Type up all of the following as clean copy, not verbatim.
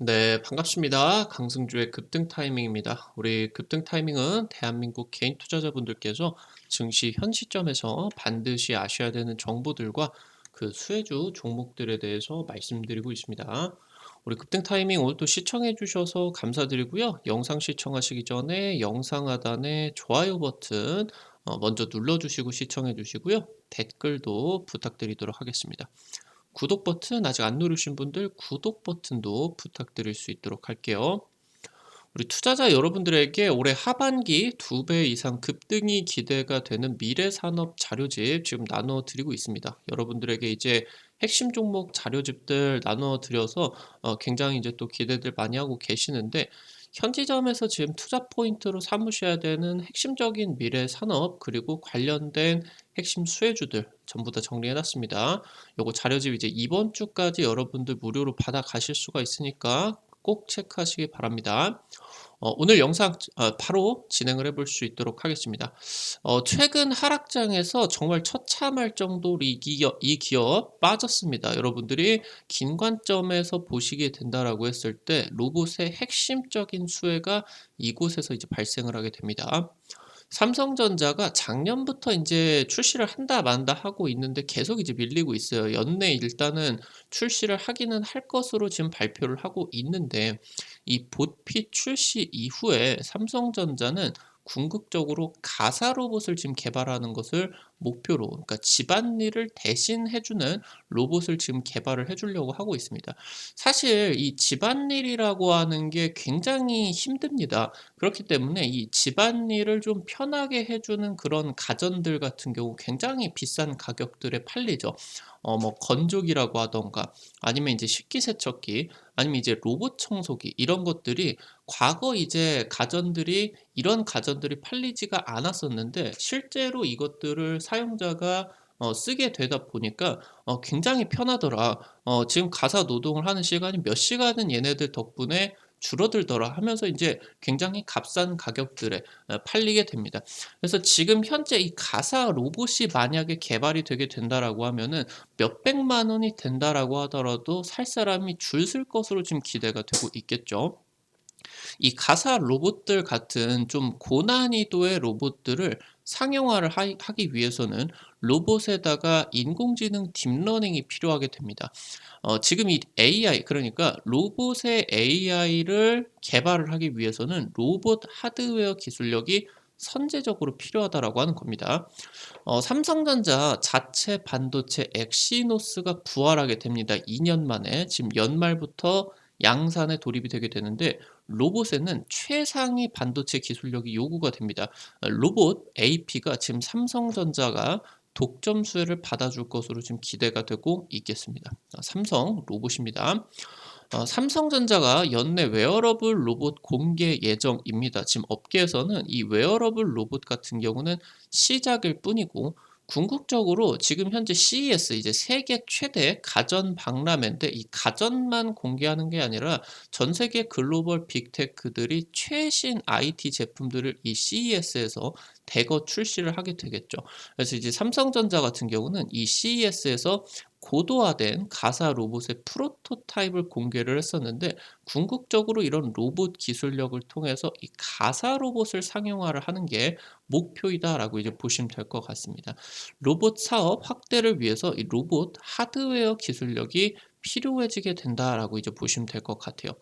네, 반갑습니다. 강승주의 급등 타이밍입니다. 우리 급등 타이밍은 대한민국 개인 투자자분들께서 증시 현 시점에서 반드시 아셔야 되는 정보들과 그 수혜주 종목들에 대해서 말씀드리고 있습니다. 우리 급등 타이밍 오늘도 시청해 주셔서 감사드리고요. 영상 시청하시기 전에 영상 하단에 좋아요 버튼 먼저 눌러주시고 시청해 주시고요. 댓글도 부탁드리도록 하겠습니다. 구독 버튼 아직 안 누르신 분들 구독 버튼도 부탁드릴 수 있도록 할게요. 우리 투자자 여러분들에게 올해 하반기 2배 이상 급등이 기대가 되는 미래산업 자료집 지금 나눠 드리고 있습니다. 여러분들에게 이제 핵심 종목 자료집들 나눠 드려서 굉장히 이제 또 기대들 많이 하고 계시는데 현 지점에서 지금 투자 포인트로 삼으셔야 되는 핵심적인 미래 산업 그리고 관련된 핵심 수혜주들 전부 다 정리해 놨습니다. 요거 자료집 이제 이번 주까지 여러분들 무료로 받아 가실 수가 있으니까 꼭 체크하시기 바랍니다. 오늘 영상 바로 진행을 해볼 수 있도록 하겠습니다. 최근 하락장에서 정말 처참할 정도로 이 기업 빠졌습니다. 여러분들이 긴 관점에서 보시게 된다라고 했을 때 로봇의 핵심적인 수혜가 이곳에서 이제 발생을 하게 됩니다. 삼성전자가 작년부터 이제 출시를 한다 만다 하고 있는데 계속 이제 밀리고 있어요. 연내 일단은 출시를 하기는 할 것으로 지금 발표를 하고 있는데 이 보핏 출시 이후에 삼성전자는 궁극적으로 가사 로봇을 지금 개발하는 것을 목표로, 그러니까 집안일을 대신 해주는 로봇을 지금 개발을 해주려고 하고 있습니다. 사실 이 집안일이라고 하는 게 굉장히 힘듭니다. 그렇기 때문에 이 집안일을 좀 편하게 해주는 그런 가전들 같은 경우 굉장히 비싼 가격들에 팔리죠. 뭐 건조기라고 하던가 아니면 이제 식기세척기 아니면 이제 로봇 청소기 이런 것들이 과거 이제 가전들이 이런 가전들이 팔리지가 않았었는데 실제로 이것들을 사용자가 쓰게 되다 보니까 굉장히 편하더라. 지금 가사 노동을 하는 시간이 몇 시간은 얘네들 덕분에 줄어들더라 하면서 이제 굉장히 값싼 가격들에 팔리게 됩니다. 그래서 지금 현재 이 가사 로봇이 만약에 개발이 되게 된다라고 하면은 몇백만 원이 된다라고 하더라도 살 사람이 줄 설 것으로 지금 기대가 되고 있겠죠. 이 가사 로봇들 같은 좀 고난이도의 로봇들을 상용화를 하기 위해서는 로봇에다가 인공지능 딥러닝이 필요하게 됩니다. 지금 이 AI, 그러니까 로봇의 AI를 개발을 하기 위해서는 로봇 하드웨어 기술력이 선제적으로 필요하다라고 하는 겁니다. 삼성전자 자체 반도체 엑시노스가 부활하게 됩니다. 2년 만에 지금 연말부터 양산에 돌입이 되게 되는데 로봇에는 최상위 반도체 기술력이 요구가 됩니다. 로봇 AP가 지금 삼성전자가 독점 수혜를 받아줄 것으로 지금 기대가 되고 있겠습니다. 삼성 로봇입니다. 삼성전자가 연내 웨어러블 로봇 공개 예정입니다. 지금 업계에서는 이 웨어러블 로봇 같은 경우는 시작일 뿐이고 궁극적으로 지금 현재 CES 이제 세계 최대 가전 박람회인데 이 가전만 공개하는 게 아니라 전 세계 글로벌 빅테크들이 최신 IT 제품들을 이 CES에서 대거 출시를 하게 되겠죠. 그래서 이제 삼성전자 같은 경우는 이 CES에서 고도화된 가사 로봇의 프로토타입을 공개를 했었는데 궁극적으로 이런 로봇 기술력을 통해서 이 가사 로봇을 상용화를 하는 게 목표이다라고 이제 보시면 될 것 같습니다. 로봇 사업 확대를 위해서 이 로봇 하드웨어 기술력이 필요해지게 된다라고 이제 보시면 될 것 같아요.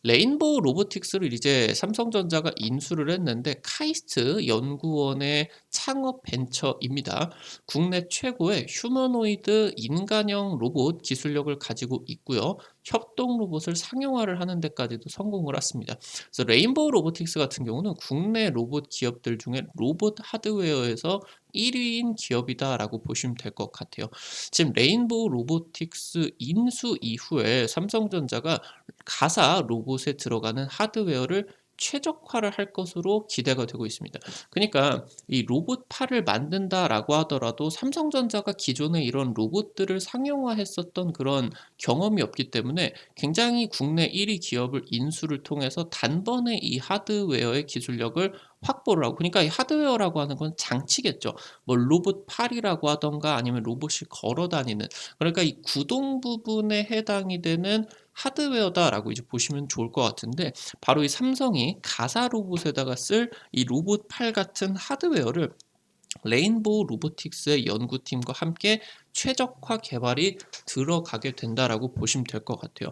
레인보우 로보틱스를 이제 삼성전자가 인수를 했는데 카이스트 연구원의 창업 벤처입니다. 국내 최고의 휴머노이드 인간형 로봇 기술력을 가지고 있고요. 협동 로봇을 상용화를 하는 데까지도 성공을 했습니다. 그래서 레인보우 로보틱스 같은 경우는 국내 로봇 기업들 중에 로봇 하드웨어에서 1위인 기업이다라고 보시면 될 것 같아요. 지금 레인보우 로보틱스 인수 이후에 삼성전자가 가사 로봇에 들어가는 하드웨어를 최적화를 할 것으로 기대가 되고 있습니다. 그러니까 이 로봇팔을 만든다라고 하더라도 삼성전자가 기존에 이런 로봇들을 상용화했었던 그런 경험이 없기 때문에 굉장히 국내 1위 기업을 인수를 통해서 단번에 이 하드웨어의 기술력을 확보를 하고, 그러니까 이 하드웨어라고 하는 건 장치겠죠. 뭐 로봇 팔이라고 하던가 아니면 로봇이 걸어 다니는, 그러니까 이 구동 부분에 해당이 되는 하드웨어다라고 이제 보시면 좋을 것 같은데, 바로 이 삼성이 가사 로봇에다가 쓸 이 로봇 팔 같은 하드웨어를 레인보우 로보틱스의 연구팀과 함께 최적화 개발이 들어가게 된다라고 보시면 될 것 같아요.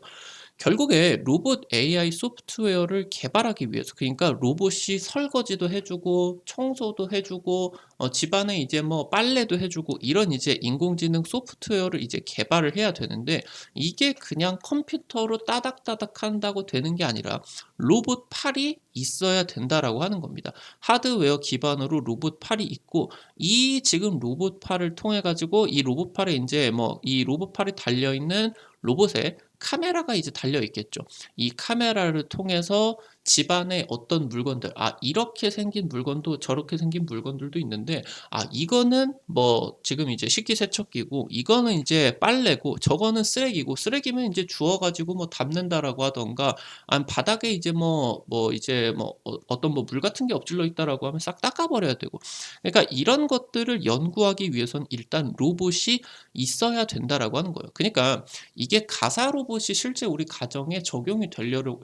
결국에 로봇 AI 소프트웨어를 개발하기 위해서, 그러니까 로봇이 설거지도 해주고 청소도 해주고 집안에 이제 뭐 빨래도 해주고 이런 이제 인공지능 소프트웨어를 이제 개발을 해야 되는데, 이게 그냥 컴퓨터로 따닥따닥 한다고 되는 게 아니라 로봇 팔이 있어야 된다라고 하는 겁니다. 하드웨어 기반으로 로봇 팔이 있고, 이 지금 로봇 팔을 통해 가지고 이 로봇 팔에 이제 뭐 이 로봇 팔에 달려 있는 로봇에 카메라가 이제 달려 있겠죠. 이 카메라를 통해서 집안에 어떤 물건들, 이렇게 생긴 물건도 저렇게 생긴 물건들도 있는데, 이거는 뭐 지금 이제 식기세척기고, 이거는 이제 빨래고, 저거는 쓰레기고, 쓰레기면 이제 주워 가지고 뭐 담는다라고 하던가, 아니면 바닥에 이제 이제 어떤 뭐 물 같은 게 엎질러 있다라고 하면 싹 닦아 버려야 되고. 그러니까 이런 것들을 연구하기 위해선 일단 로봇이 있어야 된다라고 하는 거예요. 그러니까 이게 가사 로봇이 실제 우리 가정에 적용이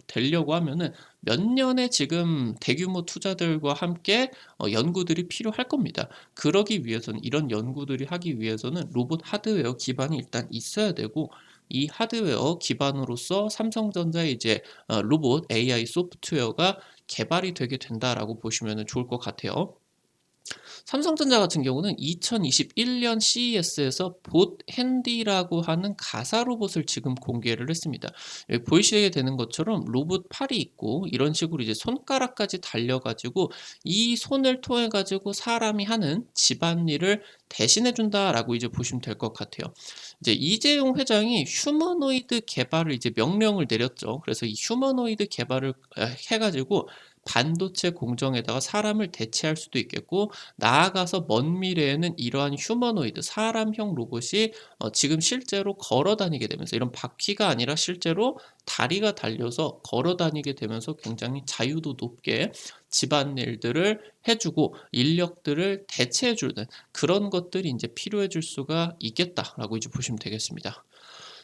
되려고 하면은 몇 년의 지금 대규모 투자들과 함께 연구들이 필요할 겁니다. 그러기 위해서는, 이런 연구들이 하기 위해서는 로봇 하드웨어 기반이 일단 있어야 되고, 이 하드웨어 기반으로서 삼성전자의 이제 로봇 AI 소프트웨어가 개발이 되게 된다라고 보시면 좋을 것 같아요. 삼성전자 같은 경우는 2021년 CES에서 봇 핸디라고 하는 가사 로봇을 지금 공개를 했습니다. 여기 보이시게 되는 것처럼 로봇 팔이 있고, 이런 식으로 이제 손가락까지 달려가지고 이 손을 통해 가지고 사람이 하는 집안일을 대신해 준다라고 이제 보시면 될 것 같아요. 이제 이재용 회장이 휴머노이드 개발을 이제 명령을 내렸죠. 그래서 이 휴머노이드 개발을 해가지고 반도체 공정에다가 사람을 대체할 수도 있겠고, 나아가서 먼 미래에는 이러한 휴머노이드 사람형 로봇이 지금 실제로 걸어 다니게 되면서, 이런 바퀴가 아니라 실제로 다리가 달려서 걸어 다니게 되면서 굉장히 자유도 높게 집안일들을 해주고 인력들을 대체해주는 그런 것들이 이제 필요해질 수가 있겠다라고 이제 보시면 되겠습니다.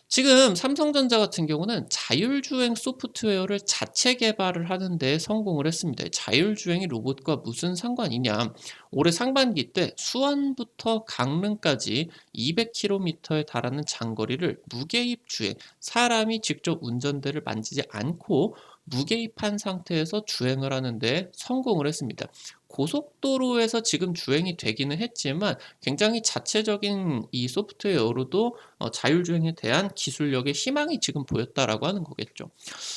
지금 삼성전자 같은 경우는 자율주행 소프트웨어를 자체 개발을 하는 데 성공을 했습니다. 자율주행이 로봇과 무슨 상관이냐? 올해 상반기 때 수원부터 강릉까지 200km에 달하는 장거리를 무개입 주행, 사람이 직접 운전대를 만지지 않고 무개입한 상태에서 주행을 하는데 성공을 했습니다. 고속도로에서 지금 주행이 되기는 했지만 굉장히 자체적인 이 소프트웨어로도 자율주행에 대한 기술력의 희망이 지금 보였다라고 하는 거겠죠.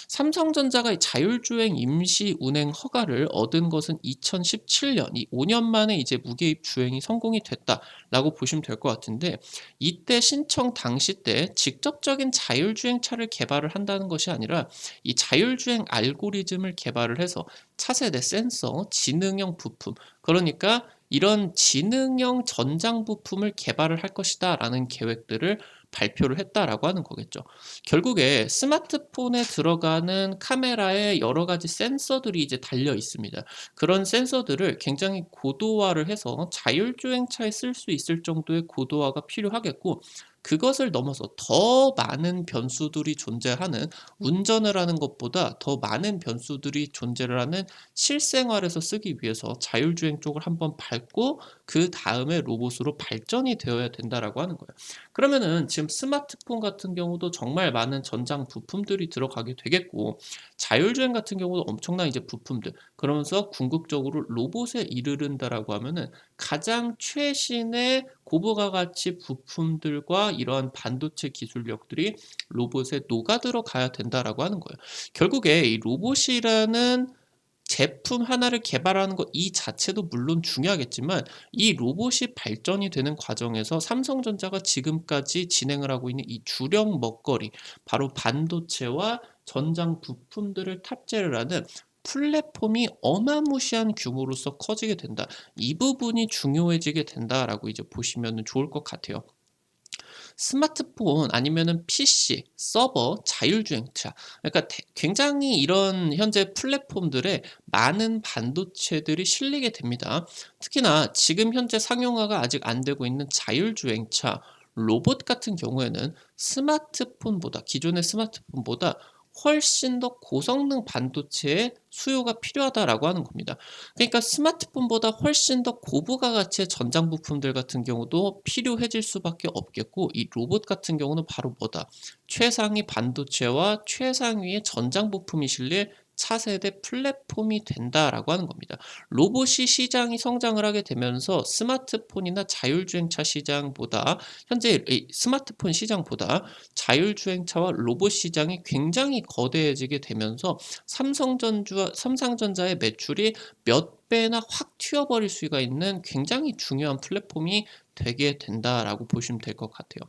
삼성전자가 이 자율주행 임시 운행 허가를 얻은 것은 2017년, 이 5년 만에 이제 무개입 주행이 성공이 됐다라고 보시면 될 것 같은데, 이때 신청 당시 때 직접적인 자율주행차를 개발을 한다는 것이 아니라 이 자율주행 알고리즘을 개발을 해서 차세대 센서, 지능형 부품, 그러니까 이런 지능형 전장 부품을 개발을 할 것이다라는 계획들을 발표를 했다라고 하는 거겠죠. 결국에 스마트폰에 들어가는 카메라에 여러 가지 센서들이 이제 달려 있습니다. 그런 센서들을 굉장히 고도화를 해서 자율주행차에 쓸 수 있을 정도의 고도화가 필요하겠고, 그것을 넘어서 더 많은 변수들이 존재하는, 운전을 하는 것보다 더 많은 변수들이 존재를 하는 실생활에서 쓰기 위해서 자율주행 쪽을 한번 밟고 그 다음에 로봇으로 발전이 되어야 된다라고 하는 거예요. 그러면은 지금 스마트폰 같은 경우도 정말 많은 전장 부품들이 들어가게 되겠고, 자율주행 같은 경우도 엄청난 이제 부품들, 그러면서 궁극적으로 로봇에 이르른다라고 하면은 가장 최신의 고부가 가치 부품들과 이러한 반도체 기술력들이 로봇에 녹아들어 가야 된다라고 하는 거예요. 결국에 이 로봇이라는 제품 하나를 개발하는 것 이 자체도 물론 중요하겠지만, 이 로봇이 발전이 되는 과정에서 삼성전자가 지금까지 진행을 하고 있는 이 주력 먹거리, 바로 반도체와 전장 부품들을 탑재를 하는 플랫폼이 어마무시한 규모로서 커지게 된다. 이 부분이 중요해지게 된다라고 이제 보시면 좋을 것 같아요. 스마트폰 아니면은 PC, 서버, 자율주행차, 그러니까 굉장히 이런 현재 플랫폼들에 많은 반도체들이 실리게 됩니다. 특히나 지금 현재 상용화가 아직 안 되고 있는 자율주행차, 로봇 같은 경우에는 스마트폰보다 기존의 스마트폰보다 훨씬 더 고성능 반도체의 수요가 필요하다라고 하는 겁니다. 그러니까 스마트폰보다 훨씬 더 고부가 가치의 전장 부품들 같은 경우도 필요해질 수밖에 없겠고, 이 로봇 같은 경우는 바로 뭐다? 최상위 반도체와 최상위의 전장 부품이 실릴 차세대 플랫폼이 된다라고 하는 겁니다. 로봇이 시장이 성장을 하게 되면서 스마트폰이나 자율주행차 시장보다 현재 이 스마트폰 시장보다 자율주행차와 로봇 시장이 굉장히 거대해지게 되면서 삼성전자의 매출이 몇 배나 확 튀어버릴 수가 있는 굉장히 중요한 플랫폼이 되게 된다라고 보시면 될 것 같아요.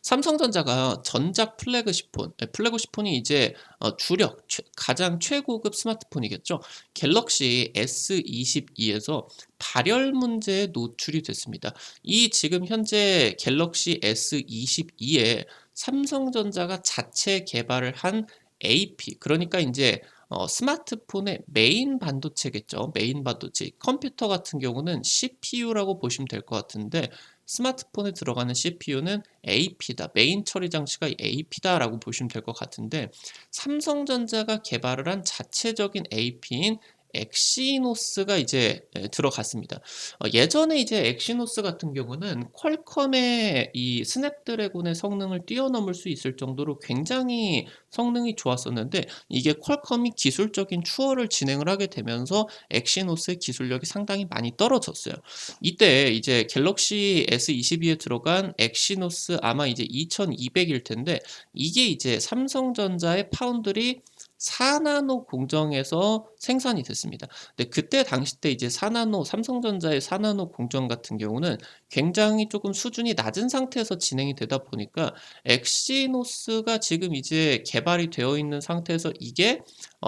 삼성전자가 전작 플래그십폰, 플래그십폰이 이제 주력 가장 최고급 스마트폰이겠죠. 갤럭시 S22에서 발열 문제에 노출이 됐습니다. 이 지금 현재 갤럭시 S22에 삼성전자가 자체 개발을 한 AP, 그러니까 이제 스마트폰의 메인 반도체겠죠. 메인 반도체. 컴퓨터 같은 경우는 CPU라고 보시면 될 것 같은데, 스마트폰에 들어가는 CPU는 AP다. 메인 처리 장치가 AP다라고 보시면 될 것 같은데, 삼성전자가 개발을 한 자체적인 AP인 엑시노스가 이제 들어갔습니다. 예전에 이제 엑시노스 같은 경우는 퀄컴의 이 스냅드래곤의 성능을 뛰어넘을 수 있을 정도로 굉장히 성능이 좋았었는데, 이게 퀄컴이 기술적인 추월을 진행을 하게 되면서 엑시노스의 기술력이 상당히 많이 떨어졌어요. 이때 이제 갤럭시 S22에 들어간 엑시노스 아마 이제 2200일 텐데, 이게 이제 삼성전자의 파운드리 4나노 공정에서 생산이 됐습니다. 근데 그때 당시 때 이제 4나노 삼성전자의 4나노 공정 같은 경우는 굉장히 조금 수준이 낮은 상태에서 진행이 되다 보니까 엑시노스가 지금 이제 개발이 되어 있는 상태에서 이게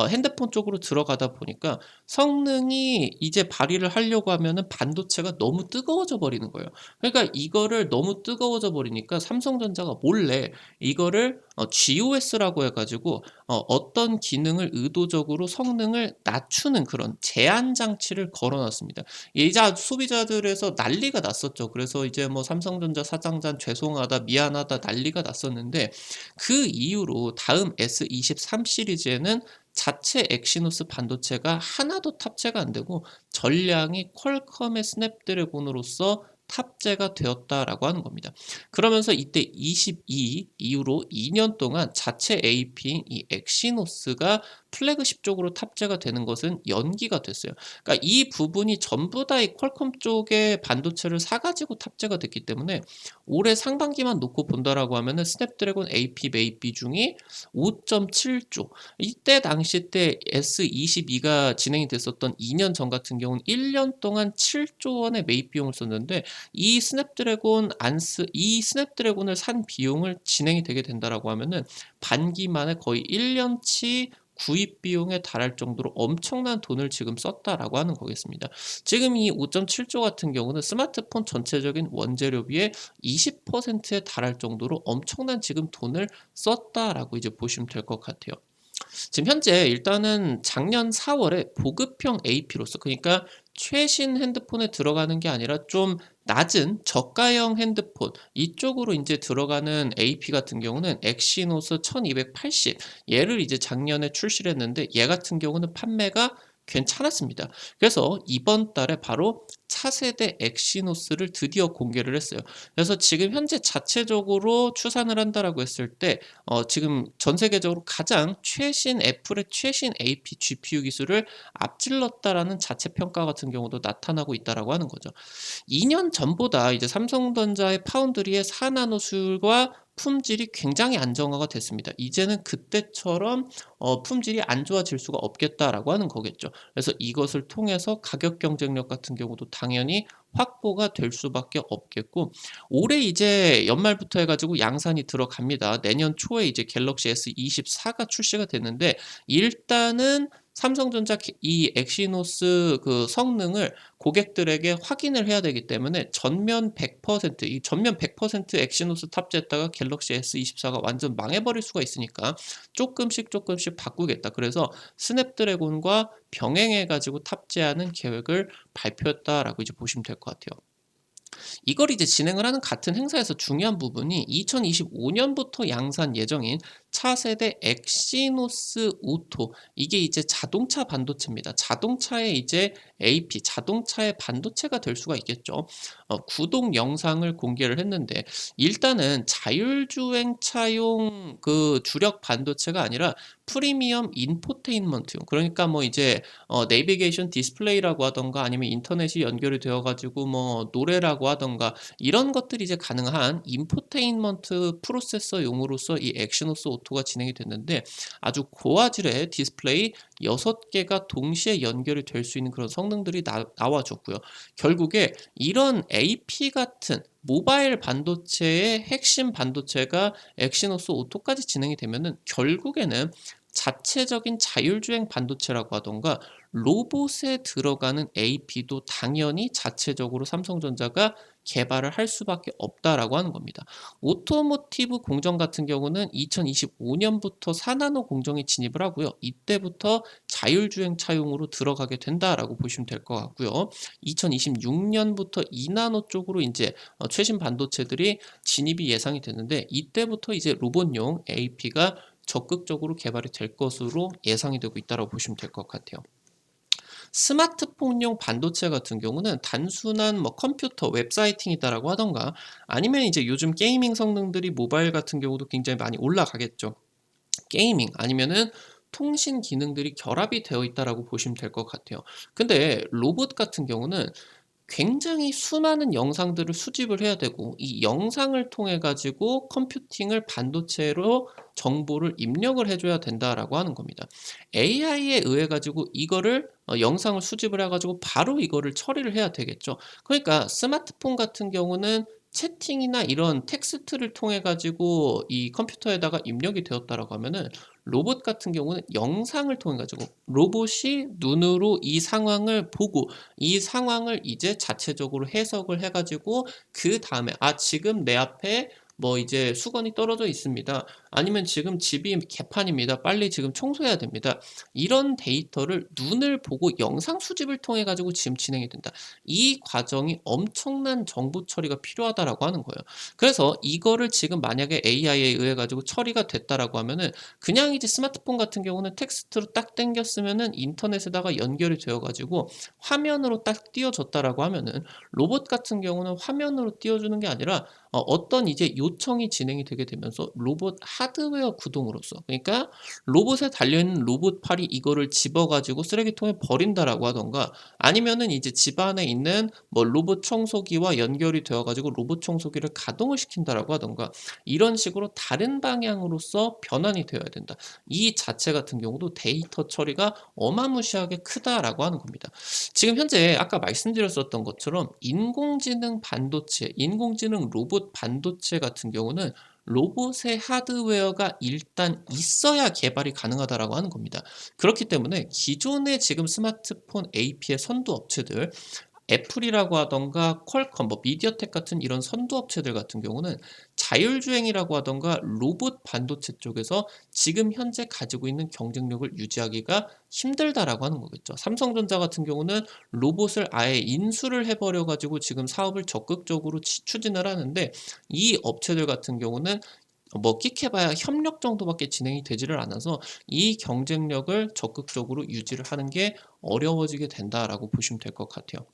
핸드폰 쪽으로 들어가다 보니까 성능이 이제 발휘를 하려고 하면은 반도체가 너무 뜨거워져 버리는 거예요. 그러니까 이거를 너무 뜨거워져 버리니까 삼성전자가 몰래 이거를 GOS라고 해 가지고 어떤 기능을 의도적으로 성능을 낮추는 그런 제한 장치를 걸어 놨습니다. 이제 소비자들에서 난리가 났었죠. 그래서 이제 뭐 "삼성전자 사장단 죄송하다. 미안하다." 난리가 났었는데, 그 이후로 다음 S23 시리즈에는 자체 엑시노스 반도체가 하나도 탑재가 안 되고 전량이 퀄컴의 스냅드래곤으로서 탑재가 되었다라고 하는 겁니다. 그러면서 이때 22 이후로 2년 동안 자체 AP인 이 엑시노스가 플래그십 쪽으로 탑재가 되는 것은 연기가 됐어요. 그러니까 이 부분이 전부 다 이 퀄컴 쪽의 반도체를 사 가지고 탑재가 됐기 때문에 올해 상반기만 놓고 본다라고 하면은 스냅드래곤 AP 매입 비중이 5.7조. 이때 당시 때 S22가 진행이 됐었던 2년 전 같은 경우는 1년 동안 7조 원의 매입 비용을 썼는데, 이 스냅드래곤을 산 비용을 진행이 되게 된다라고 하면은 반기 만에 거의 1년치 구입 비용에 달할 정도로 엄청난 돈을 지금 썼다라고 하는 거겠습니다. 지금 이 5.7조 같은 경우는 스마트폰 전체적인 원재료비의 20%에 달할 정도로 엄청난 지금 돈을 썼다라고 이제 보시면 될 것 같아요. 지금 현재 일단은 작년 4월에 보급형 AP로서, 그러니까 최신 핸드폰에 들어가는 게 아니라 좀 낮은 저가형 핸드폰 이쪽으로 이제 들어가는 AP 같은 경우는 엑시노스 1280, 얘를 이제 작년에 출시를 했는데, 얘 같은 경우는 판매가 괜찮았습니다. 그래서 이번 달에 바로 차세대 엑시노스를 드디어 공개를 했어요. 그래서 지금 현재 자체적으로 추산을 한다라고 했을 때 지금 전 세계적으로 가장 최신 애플의 최신 AP GPU 기술을 앞질렀다라는 자체 평가 같은 경우도 나타나고 있다라고 하는 거죠. 2년 전보다 이제 삼성전자의 파운드리의 4나노 수율과 품질이 굉장히 안정화가 됐습니다. 이제는 그때처럼 품질이 안 좋아질 수가 없겠다라고 하는 거겠죠. 그래서 이것을 통해서 가격 경쟁력 같은 경우도 당연히 확보가 될 수밖에 없겠고, 올해 이제 연말부터 해가지고 양산이 들어갑니다. 내년 초에 이제 갤럭시 S24가 출시가 됐는데, 일단은 삼성전자 이 엑시노스 그 성능을 고객들에게 확인을 해야 되기 때문에 전면 100%, 이 전면 100% 엑시노스 탑재했다가 갤럭시 S24가 완전 망해버릴 수가 있으니까 조금씩 바꾸겠다. 그래서 스냅드래곤과 병행해 가지고 탑재하는 계획을 발표했다라고 이제 보시면 될 것 같아요. 이걸 이제 진행을 하는 같은 행사에서 중요한 부분이 2025년부터 양산 예정인 차세대 엑시노스 오토, 이게 이제 자동차 반도체입니다. 자동차의 이제 AP, 자동차의 반도체가 될 수가 있겠죠. 구동 영상을 공개를 했는데 일단은 자율주행차용 그 주력 반도체가 아니라 프리미엄 인포테인먼트용, 그러니까 뭐 이제 내비게이션 디스플레이라고 하던가 아니면 인터넷이 연결이 되어 가지고 뭐 노래라고 하던가 이런 것들이 이제 가능한 인포테인먼트 프로세서용으로서 이 엑시노스 오토가 진행이 됐는데 아주 고화질의 디스플레이 6개가 동시에 연결이 될 수 있는 그런 성능들이 나와줬고요. 결국에 이런 AP 같은 모바일 반도체의 핵심 반도체가 엑시노스 오토까지 진행이 되면은 결국에는 자체적인 자율주행 반도체라고 하던가 로봇에 들어가는 AP도 당연히 자체적으로 삼성전자가 개발을 할 수밖에 없다라고 하는 겁니다. 오토모티브 공정 같은 경우는 2025년부터 4나노 공정에 진입을 하고요. 이때부터 자율주행 차용으로 들어가게 된다라고 보시면 될 것 같고요. 2026년부터 2나노 쪽으로 이제 최신 반도체들이 진입이 예상이 되는데 이때부터 이제 로봇용 AP가 적극적으로 개발이 될 것으로 예상이 되고 있다고 보시면 될 것 같아요. 스마트폰용 반도체 같은 경우는 단순한 뭐 컴퓨터 웹사이팅이다라고 하던가 아니면 이제 요즘 게이밍 성능들이 모바일 같은 경우도 굉장히 많이 올라가겠죠. 게이밍 아니면은 통신 기능들이 결합이 되어 있다라고 보시면 될 것 같아요. 근데 로봇 같은 경우는 굉장히 수많은 영상들을 수집을 해야 되고 이 영상을 통해 가지고 컴퓨팅을 반도체로 정보를 입력을 해 줘야 된다라고 하는 겁니다. AI에 의해 가지고 이거를 영상을 수집을 해 가지고 바로 이거를 처리를 해야 되겠죠. 그러니까 스마트폰 같은 경우는 채팅이나 이런 텍스트를 통해 가지고 이 컴퓨터에다가 입력이 되었다라고 하면은 로봇 같은 경우는 영상을 통해 가지고 로봇이 눈으로 이 상황을 보고 이 상황을 이제 자체적으로 해석을 해 가지고 그다음에 '아 지금 내 앞에 뭐 이제 수건이 떨어져 있습니다. 아니면 지금 집이 개판입니다. 빨리 지금 청소해야 됩니다.' 이런 데이터를 눈을 보고 영상 수집을 통해 가지고 지금 진행이 된다. 이 과정이 엄청난 정보 처리가 필요하다라고 하는 거예요. 그래서 이거를 지금 만약에 AI에 의해 가지고 처리가 됐다라고 하면은 그냥 이제 스마트폰 같은 경우는 텍스트로 딱 당겼으면은 인터넷에다가 연결이 되어 가지고 화면으로 딱 띄워졌다라고 하면은 로봇 같은 경우는 화면으로 띄워주는 게 아니라 어떤 이제 요청이 진행이 되게 되면서 로봇 하드웨어 구동으로서, 그러니까 로봇에 달려있는 로봇팔이 이거를 집어가지고 쓰레기통에 버린다라고 하던가 아니면은 이제 집안에 있는 뭐 로봇 청소기와 연결이 되어가지고 로봇 청소기를 가동을 시킨다라고 하던가 이런 식으로 다른 방향으로서 변환이 되어야 된다. 이 자체 같은 경우도 데이터 처리가 어마무시하게 크다라고 하는 겁니다. 지금 현재 아까 말씀드렸었던 것처럼 인공지능 반도체, 인공지능 로봇 반도체 같은 경우는 로봇의 하드웨어가 일단 있어야 개발이 가능하다라고 하는 겁니다. 그렇기 때문에 기존의 지금 스마트폰 AP의 선두 업체들 애플이라고 하던가 퀄컴, 뭐 미디어텍 같은 이런 선두 업체들 같은 경우는 자율주행이라고 하던가 로봇 반도체 쪽에서 지금 현재 가지고 있는 경쟁력을 유지하기가 힘들다라고 하는 거겠죠. 삼성전자 같은 경우는 로봇을 아예 인수를 해버려 가지고 지금 사업을 적극적으로 추진을 하는데 이 업체들 같은 경우는 뭐 끽해봐야 협력 정도밖에 진행이 되지를 않아서 이 경쟁력을 적극적으로 유지를 하는 게 어려워지게 된다라고 보시면 될 것 같아요.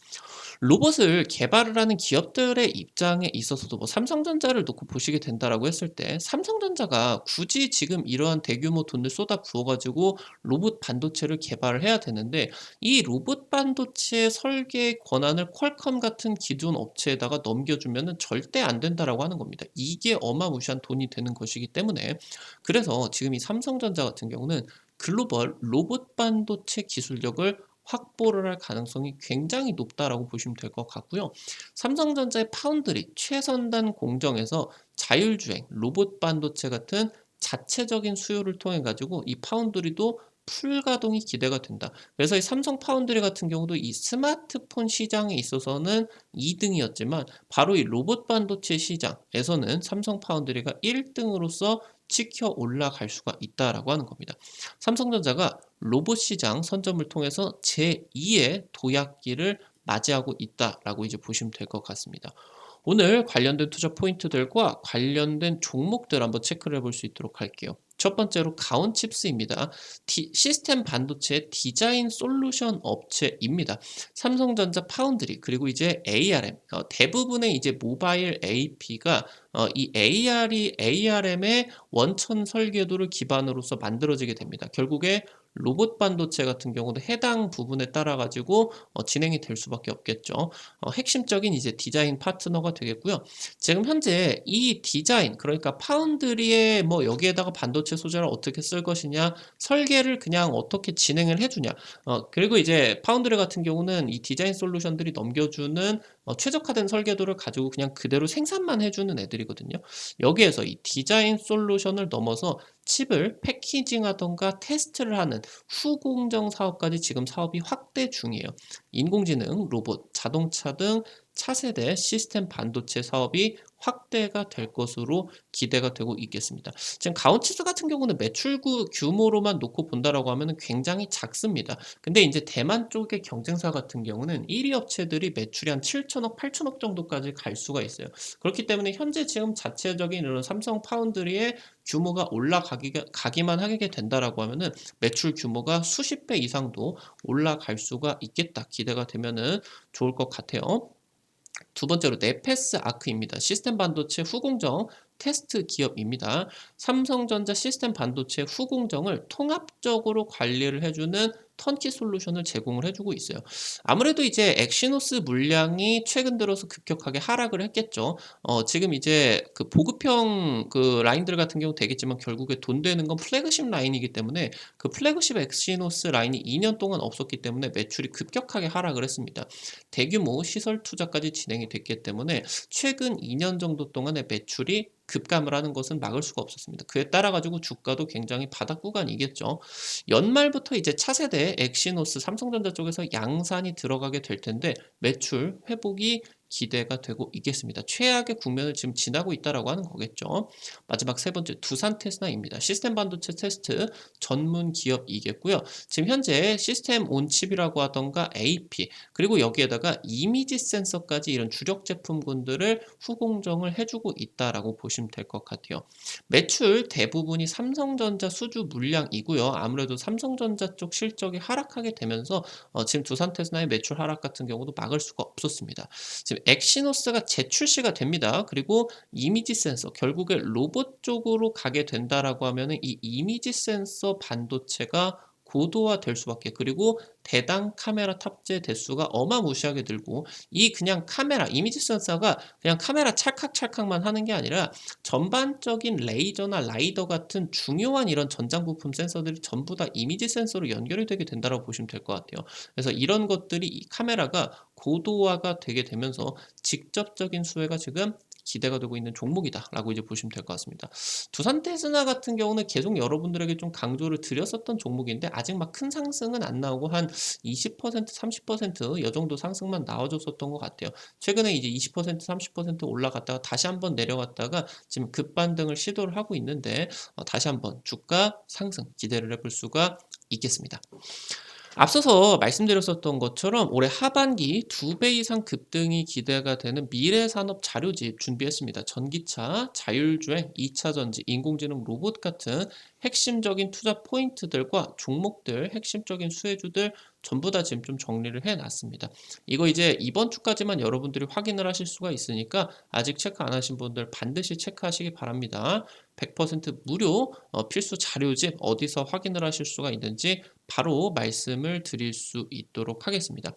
로봇을 개발을 하는 기업들의 입장에 있어서도 뭐 삼성전자를 놓고 보시게 된다라고 했을 때 삼성전자가 굳이 지금 이러한 대규모 돈을 쏟아 부어 가지고 로봇 반도체를 개발을 해야 되는데 이 로봇 반도체 설계 권한을 퀄컴 같은 기존 업체에다가 넘겨주면은 절대 안 된다라고 하는 겁니다. 이게 어마무시한 돈이 되는 것이기 때문에 그래서 지금 이 삼성전자 같은 경우는 글로벌 로봇 반도체 기술력을 확보를 할 가능성이 굉장히 높다라고 보시면 될 것 같고요. 삼성전자의 파운드리 최선단 공정에서 자율주행, 로봇 반도체 같은 자체적인 수요를 통해 가지고 이 파운드리도 풀가동이 기대가 된다. 그래서 이 삼성 파운드리 같은 경우도 이 스마트폰 시장에 있어서는 2등이었지만 바로 이 로봇 반도체 시장에서는 삼성 파운드리가 1등으로서 치켜 올라갈 수가 있다라고 하는 겁니다. 삼성전자가 로봇 시장 선점을 통해서 제2의 도약기를 맞이하고 있다라고 이제 보시면 될 것 같습니다. 오늘 관련된 투자 포인트들과 관련된 종목들 한번 체크를 해볼 수 있도록 할게요. 첫 번째로 가온칩스입니다. 시스템 반도체 디자인 솔루션 업체입니다. 삼성전자 파운드리 그리고 이제 ARM 대부분의 이제 모바일 AP가 이 ARM의 원천 설계도를 기반으로서 만들어지게 됩니다. 결국에 로봇 반도체 같은 경우도 해당 부분에 따라 가지고 진행이 될 수밖에 없겠죠. 핵심적인 이제 디자인 파트너가 되겠고요. 지금 현재 이 디자인 그러니까 파운드리에 뭐 여기에다가 반도체 소재를 어떻게 쓸 것이냐 설계를 그냥 어떻게 진행을 해주냐 그리고 이제 파운드리 같은 경우는 이 디자인 솔루션들이 넘겨주는 최적화된 설계도를 가지고 그냥 그대로 생산만 해주는 애들이거든요. 여기에서 이 디자인 솔루션을 넘어서 칩을 패키징하던가 테스트를 하는 후공정 사업까지 지금 사업이 확대 중이에요. 인공지능, 로봇, 자동차 등 차세대 시스템 반도체 사업이 확대가 될 것으로 기대가 되고 있겠습니다. 지금 가온치스 같은 경우는 매출 규모로만 놓고 본다라고 하면 굉장히 작습니다. 근데 이제 대만 쪽의 경쟁사 같은 경우는 1위 업체들이 매출이 한 7천억, 8천억 정도까지 갈 수가 있어요. 그렇기 때문에 현재 지금 자체적인 이런 삼성 파운드리의 규모가 올라가기만 하게 된다라고 하면은 매출 규모가 수십 배 이상도 올라갈 수가 있겠다. 기대가 되면은 좋을 것 같아요. 두 번째로 네페스 아크입니다. 시스템 반도체 후공정 테스트 기업입니다. 삼성전자 시스템 반도체 후공정을 통합적으로 관리를 해주는 턴키 솔루션을 제공을 해주고 있어요. 아무래도 이제 엑시노스 물량이 최근 들어서 급격하게 하락을 했겠죠. 지금 이제 그 보급형 그 라인들 같은 경우 되겠지만 결국에 돈 되는 건 플래그십 라인이기 때문에 그 플래그십 엑시노스 라인이 2년 동안 없었기 때문에 매출이 급격하게 하락을 했습니다. 대규모 시설 투자까지 진행이 됐기 때문에 최근 2년 정도 동안의 매출이 급감을 하는 것은 막을 수가 없었습니다. 그에 따라 가지고 주가도 굉장히 바닥 구간이겠죠. 연말부터 이제 차세대 엑시노스 삼성전자 쪽에서 양산이 들어가게 될 텐데 매출 회복이 기대가 되고 있겠습니다. 최악의 국면을 지금 지나고 있다라고 하는 거겠죠. 마지막 세 번째 두산 테스나입니다. 시스템 반도체 테스트 전문 기업이겠고요. 지금 현재 시스템 온칩이라고 하던가 AP 그리고 여기에다가 이미지 센서까지 이런 주력 제품군들을 후공정을 해주고 있다라고 보시면 될 것 같아요. 매출 대부분이 삼성전자 수주 물량이고요. 아무래도 삼성전자 쪽 실적이 하락하게 되면서 지금 두산 테스나의 매출 하락 같은 경우도 막을 수가 없었습니다. 지금 엑시노스가 재출시가 됩니다. 그리고 이미지 센서 결국에 로봇 쪽으로 가게 된다라고 하면은 이 이미지 센서 반도체가 고도화 될 수밖에 그리고 대당 카메라 탑재 대수가 어마무시하게 늘고 이 그냥 카메라 이미지 센서가 그냥 카메라 찰칵찰칵만 하는 게 아니라 전반적인 레이저나 라이더 같은 중요한 이런 전장 부품 센서들이 전부 다 이미지 센서로 연결이 되게 된다고 보시면 될 것 같아요. 그래서 이런 것들이 이 카메라가 고도화가 되게 되면서 직접적인 수혜가 지금 기대가 되고 있는 종목이다라고 이제 보시면 될 것 같습니다. 두산테스나 같은 경우는 계속 여러분들에게 좀 강조를 드렸었던 종목인데 아직 막 큰 상승은 안 나오고 한 20%, 30%이 정도 상승만 나와줬었던 것 같아요. 최근에 이제 20%, 30% 올라갔다가 다시 한번 내려갔다가 지금 급반등을 시도를 하고 있는데 다시 한번 주가 상승 기대를 해볼 수가 있겠습니다. 앞서서 말씀드렸었던 것처럼 올해 하반기 2배 이상 급등이 기대가 되는 미래산업 자료집 준비했습니다. 전기차, 자율주행, 2차전지, 인공지능 로봇 같은 핵심적인 투자 포인트들과 종목들, 핵심적인 수혜주들 전부 다 지금 좀 정리를 해놨습니다. 이거 이제 이번 주까지만 여러분들이 확인을 하실 수가 있으니까 아직 체크 안 하신 분들 반드시 체크하시기 바랍니다. 100% 무료 필수 자료집 어디서 확인을 하실 수가 있는지 바로 말씀을 드릴 수 있도록 하겠습니다.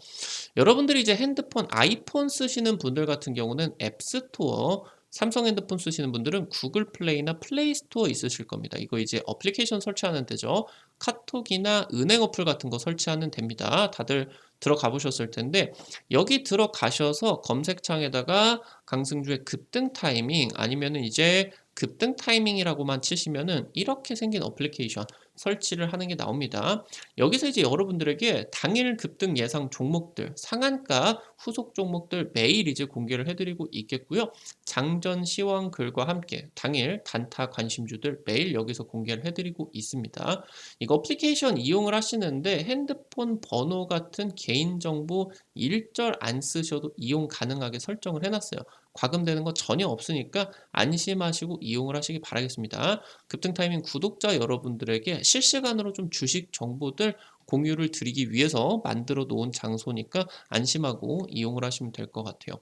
여러분들이 이제 핸드폰, 아이폰 쓰시는 분들 같은 경우는 앱스토어, 삼성 핸드폰 쓰시는 분들은 구글 플레이나 플레이 스토어 있으실 겁니다. 이거 이제 어플리케이션 설치하는 데죠. 카톡이나 은행 어플 같은 거 설치하는 데입니다. 다들 들어가 보셨을 텐데 여기 들어가셔서 검색창에다가 강승주의 급등 타이밍 아니면은 이제 급등 타이밍이라고만 치시면은 이렇게 생긴 어플리케이션 설치를 하는 게 나옵니다. 여기서 이제 여러분들에게 당일 급등 예상 종목들, 상한가 후속 종목들 매일 이제 공개를 해드리고 있겠고요. 장전 시황 글과 함께 당일 단타 관심주들 매일 여기서 공개를 해드리고 있습니다. 이거 어플리케이션 이용을 하시는데 핸드폰 번호 같은 개인정보 일절 안 쓰셔도 이용 가능하게 설정을 해놨어요. 과금되는 거 전혀 없으니까 안심하시고 이용을 하시기 바라겠습니다. 급등 타이밍 구독자 여러분들에게 실시간으로 좀 주식 정보들 공유를 드리기 위해서 만들어 놓은 장소니까 안심하고 이용을 하시면 될 것 같아요.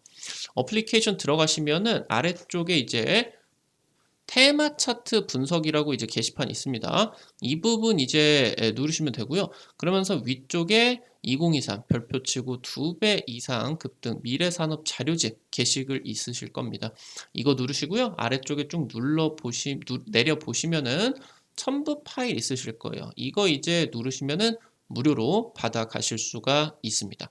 어플리케이션 들어가시면은 아래쪽에 이제 테마 차트 분석이라고 이제 게시판이 있습니다. 이 부분 이제 누르시면 되고요. 그러면서 위쪽에 2023 별표 치고 2배 이상 급등 미래산업 자료집 게시글 있으실 겁니다. 이거 누르시고요. 아래쪽에 쭉 내려 보시면은 첨부 파일 있으실 거예요. 이거 이제 누르시면은 무료로 받아가실 수가 있습니다.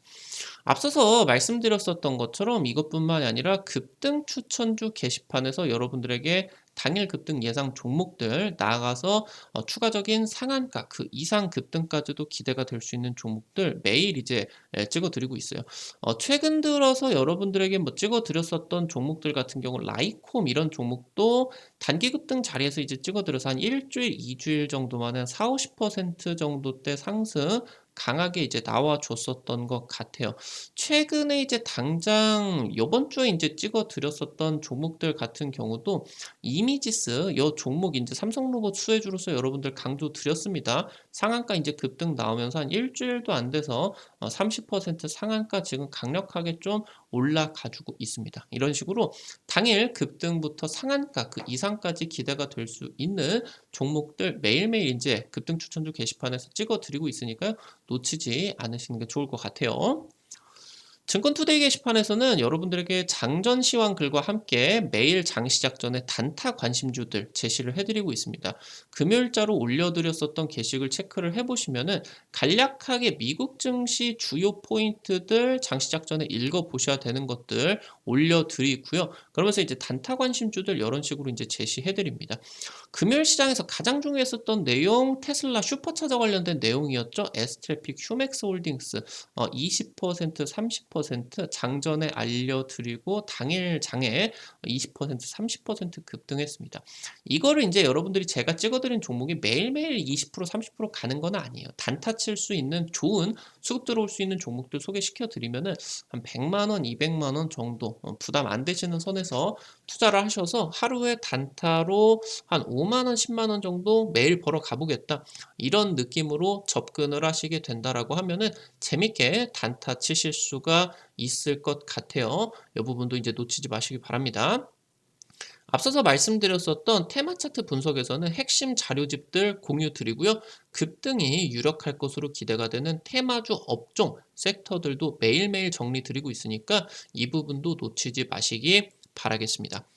앞서서 말씀드렸었던 것처럼 이것뿐만이 아니라 급등 추천주 게시판에서 여러분들에게 당일 급등 예상 종목들 나아가서 추가적인 상한가 그 이상 급등까지도 기대가 될 수 있는 종목들 매일 이제 찍어드리고 있어요. 최근 들어서 여러분들에게 뭐 찍어드렸었던 종목들 같은 경우 라이콤 이런 종목도 단기 급등 자리에서 이제 찍어드려서 한 일주일, 2주일 정도 만에 한 4, 50% 정도 대 상승 강하게 이제 나와줬었던 것 같아요. 최근에 이제 당장 요번 주에 이제 찍어 드렸었던 종목들 같은 경우도 이미지스 요 종목 이제 삼성로봇 수혜주로서 여러분들 강조 드렸습니다. 상한가 이제 급등 나오면서 한 일주일도 안 돼서 30% 상한가 지금 강력하게 좀 올라가지고 있습니다. 이런 식으로 당일 급등부터 상한가 그 이상까지 기대가 될 수 있는 종목들 매일매일 이제 급등 추천주 게시판에서 찍어 드리고 있으니까요. 놓치지 않으시는 게 좋을 것 같아요. 증권투데이 게시판에서는 여러분들에게 장전 시황 글과 함께 매일 장 시작 전에 단타 관심주들 제시를 해드리고 있습니다. 금요일자로 올려드렸었던 게시글 체크를 해보시면은 간략하게 미국 증시 주요 포인트들 장 시작 전에 읽어보셔야 되는 것들 올려드리고요. 그러면서 이제 단타 관심주들 이런 식으로 이제 제시해드립니다. 금요일 시장에서 가장 중요했었던 내용 테슬라 슈퍼차저 관련된 내용이었죠. 에스트래픽 휴맥스 홀딩스 20% 30% 장전에 알려드리고 당일 장에 20% 30% 급등했습니다. 이거를 이제 여러분들이 제가 찍어드린 종목이 매일매일 20% 30% 가는 건 아니에요. 단타 칠 수 있는 좋은 수급 들어올 수 있는 종목들 소개시켜 드리면은 한 100만 원, 200만 원 정도 부담 안 되시는 선에서 투자를 하셔서 하루에 단타로 한 5만 원, 10만 원 정도 매일 벌어 가보겠다. 이런 느낌으로 접근을 하시게 된다라고 하면은 재밌게 단타 치실 수가 있을 것 같아요. 이 부분도 이제 놓치지 마시기 바랍니다. 앞서서 말씀드렸었던 테마 차트 분석에서는 핵심 자료집들 공유 드리고요. 급등이 유력할 것으로 기대가 되는 테마주 업종, 섹터들도 매일매일 정리 드리고 있으니까 이 부분도 놓치지 마시기 바라겠습니다.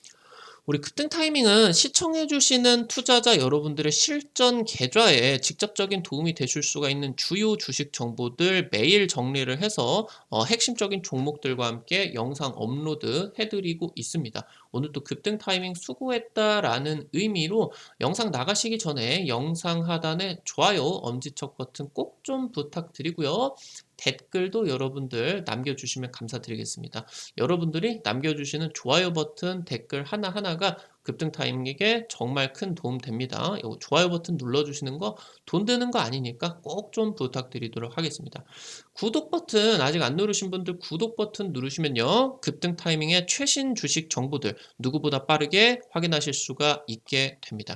우리 급등 타이밍은 시청해주시는 투자자 여러분들의 실전 계좌에 직접적인 도움이 되실 수가 있는 주요 주식 정보들 매일 정리를 해서 핵심적인 종목들과 함께 영상 업로드 해드리고 있습니다. 오늘도 급등 타이밍 수고했다라는 의미로 영상 나가시기 전에 영상 하단에 좋아요, 엄지척 버튼 꼭 좀 부탁드리고요. 댓글도 여러분들 남겨주시면 감사드리겠습니다. 여러분들이 남겨주시는 좋아요 버튼, 댓글 하나하나가 급등 타이밍에 정말 큰 도움 됩니다. 요 좋아요 버튼 눌러주시는 거 돈 드는 거 아니니까 꼭 좀 부탁드리도록 하겠습니다. 구독 버튼 아직 안 누르신 분들 구독 버튼 누르시면요. 급등 타이밍의 최신 주식 정보들 누구보다 빠르게 확인하실 수가 있게 됩니다.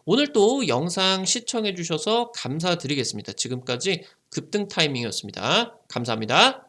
오늘 또 영상 시청해 주셔서 감사드리겠습니다. 지금까지 급등 타이밍이었습니다. 감사합니다.